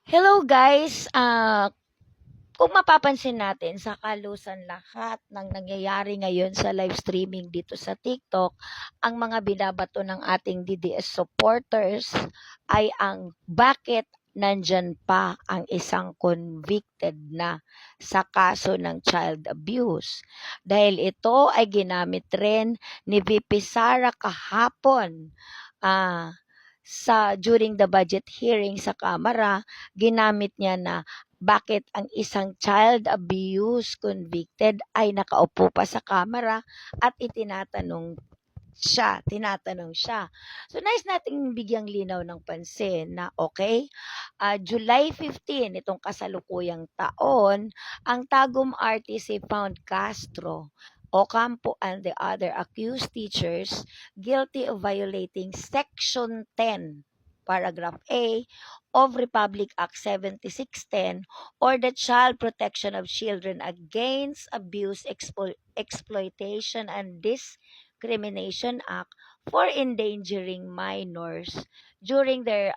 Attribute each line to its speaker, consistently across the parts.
Speaker 1: Hello guys, kung mapapansin natin sa kalusan lahat ng nangyayari ngayon sa live streaming dito sa TikTok, ang mga binabato ng ating DDS supporters ay ang bakit nandyan pa ang isang convicted na sa kaso ng child abuse. Dahil ito ay ginamit rin ni VP Sara kahapon during the budget hearing sa Kamara, ginamit niya na bakit ang isang child abuse convicted ay nakaupo pa sa Kamara at tinatanong siya. So, nice nating bigyang linaw ng pansin na July 15, itong kasalukuyang taon, ang Tagum RTC found Castro, Ocampo and the other accused teachers guilty of violating Section 10, Paragraph A of Republic Act 7610 or the Child Protection of Children Against Abuse, Exploitation, and Discrimination Act for endangering minors during their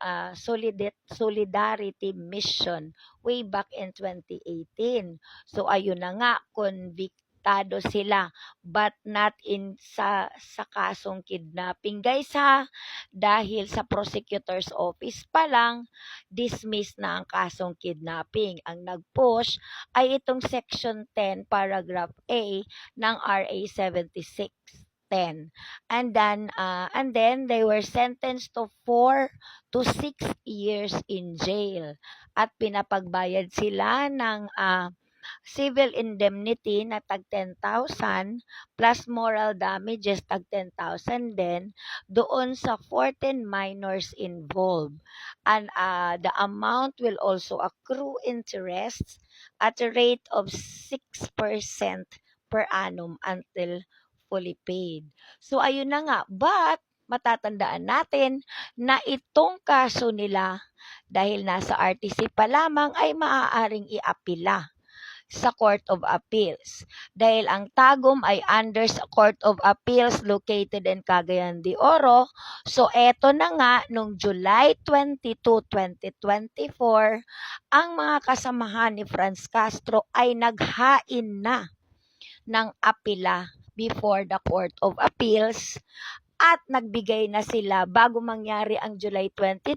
Speaker 1: solidarity mission way back in 2018. So ayun na nga, konbiktado sila but not in sa kasong kidnapping guys ha, dahil sa prosecutor's office pa lang dismiss na ang kasong kidnapping. Ang nag-push ay itong section 10 paragraph A ng RA 7610. And then they were sentenced to 4 to 6 years in jail at pinapagbayad sila ng civil indemnity na tag 10,000 plus moral damages tag 10,000 din doon sa 14 minors involved. And the amount will also accrue interest at a rate of 6% per annum until fully paid. So ayun na nga, but matatandaan natin na itong kaso nila dahil nasa RTC pa lamang ay maaaring iapila sa Court of Appeals. Dahil ang Tagum ay under sa Court of Appeals located in Cagayan de Oro. So eto na nga, nung July 22, 2024, ang mga kasamahan ni Franz Castro ay naghain na ng apila before the Court of Appeals at nagbigay na sila bago mangyari ang July 22,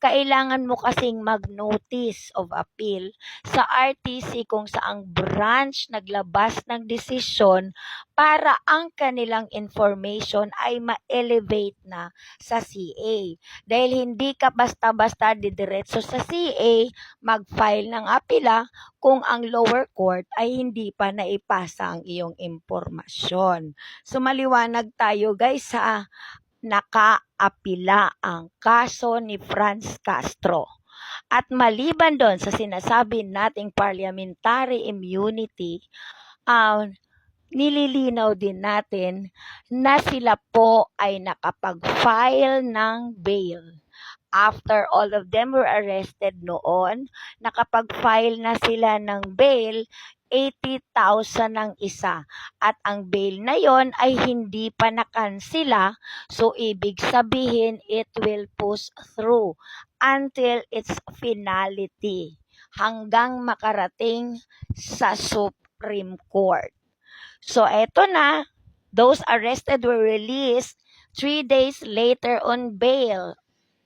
Speaker 1: kailangan mo kasing mag-notice of appeal sa RTC kung saang branch naglabas ng desisyon para ang kanilang information ay ma-elevate na sa CA. Dahil hindi ka basta-basta didiretso sa CA mag-file ng apila kung ang lower court ay hindi pa naipasa ang iyong impormasyon. So maliwanag tayo guys sa nakaapila ang kaso ni Franz Castro. At maliban doon sa sinasabi nating parliamentary immunity, nililinaw din natin na sila po ay nakapag-file ng bail. After all of them were arrested noon, nakapag-file na sila ng bail 80,000 ang isa. At ang bail na yon ay hindi pa nakansila. So, ibig sabihin, it will push through until its finality hanggang makarating sa Supreme Court. So, eto na. Those arrested were released 3 days later on bail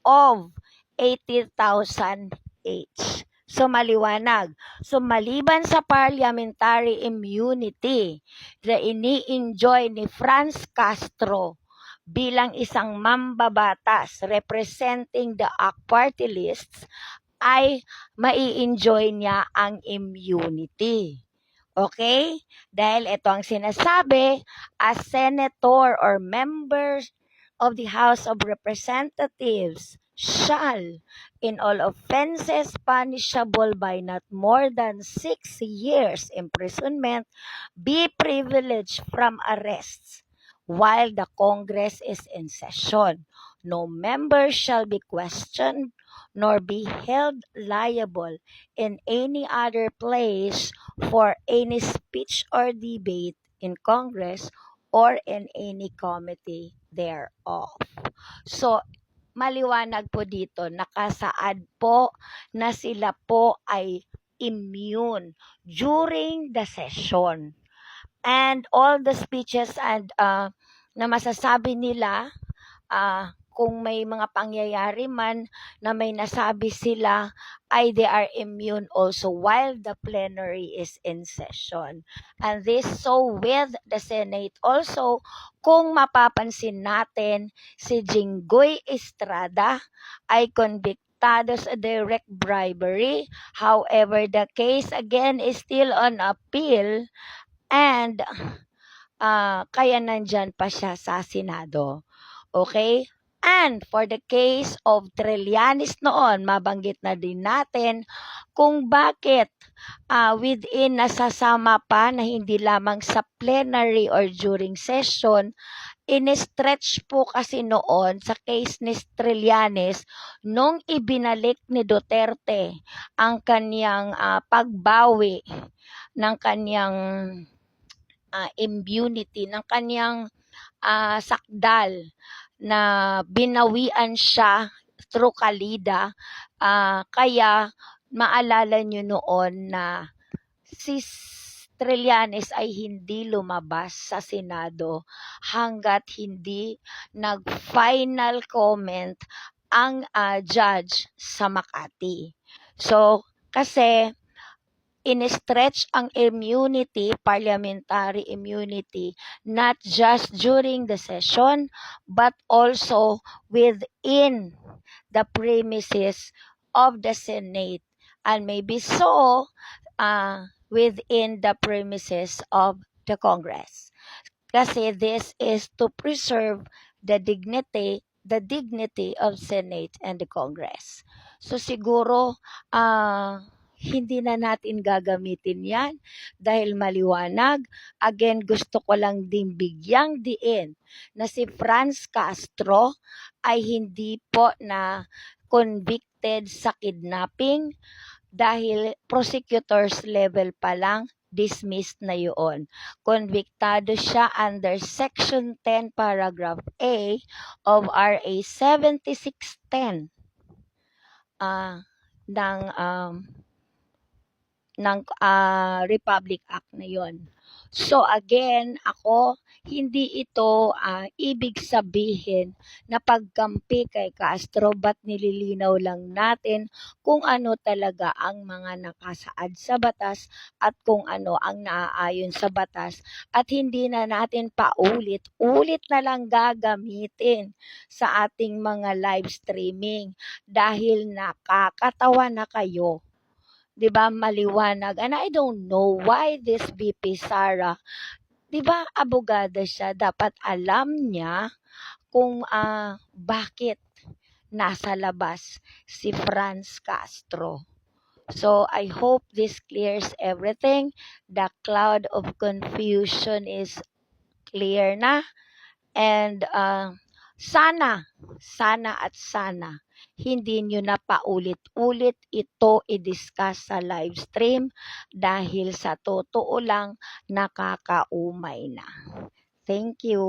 Speaker 1: of 80,000 each. So maliwanag. So maliban sa parliamentary immunity na ini-enjoy ni Franz Castro bilang isang mambabatas representing the ACT party lists, ay mai-enjoy niya ang immunity. Okay? Dahil ito ang sinasabi, as senator or members of the House of Representatives shall, in all offenses punishable by not more than 6 years imprisonment, be privileged from arrests while the Congress is in session. No member shall be questioned nor be held liable in any other place for any speech or debate in Congress or in any committee thereof. So, maliwanag po dito, nakasaad po na sila po ay immune during the session. And all the speeches and na masasabi nila, kung may mga pangyayari man na may nasabi sila, ay they are immune also while the plenary is in session. And this so with the Senate also, kung mapapansin natin, si Jinggoy Estrada ay convictado sa direct bribery. However, the case again is still on appeal and kaya nandyan pa siya sa Senado. Okay? And for the case of Trillanes noon, mabanggit na din natin kung bakit within nasasama pa na hindi lamang sa plenary or during session, in-stretch po kasi noon sa case ni Trillanes nung ibinalik ni Duterte ang kanyang pagbawi ng kanyang immunity, ng kanyang sakdal na binawian siya through Kalida. Kaya maalala nyo noon na si Trillanes ay hindi lumabas sa Senado hanggat hindi nag-final comment ang judge sa Makati. So, kasi in-stretch ang immunity, parliamentary immunity, not just during the session, but also within the premises of the Senate, and maybe so within the premises of the Congress. Kasi this is to preserve the dignity of Senate and the Congress. So siguro, hindi na natin gagamitin yan dahil maliwanag. Again, gusto ko lang din bigyang diin na si Franz Castro ay hindi po na convicted sa kidnapping dahil prosecutors level pa lang, dismissed na yun. Convictado siya under Section 10, Paragraph A of RA 7610 ng Republic Act na yon. So again, hindi ito ibig sabihin na pagkampi kay Castro, but nililinaw lang natin kung ano talaga ang mga nakasaad sa batas at kung ano ang naaayon sa batas, at hindi na natin paulit-ulit na lang gagamitin sa ating mga live streaming dahil nakakatawa na kayo. 'Di ba, maliwanag. And I don't know why this VP Sara, 'di ba, abogada siya, dapat alam niya kung bakit nasa labas si Franz Castro. So I hope this clears everything. The cloud of confusion is clear na. And sana hindi nyo na paulit-ulit ito i-discuss sa live stream dahil sa totoo lang nakakaumay na. Thank you.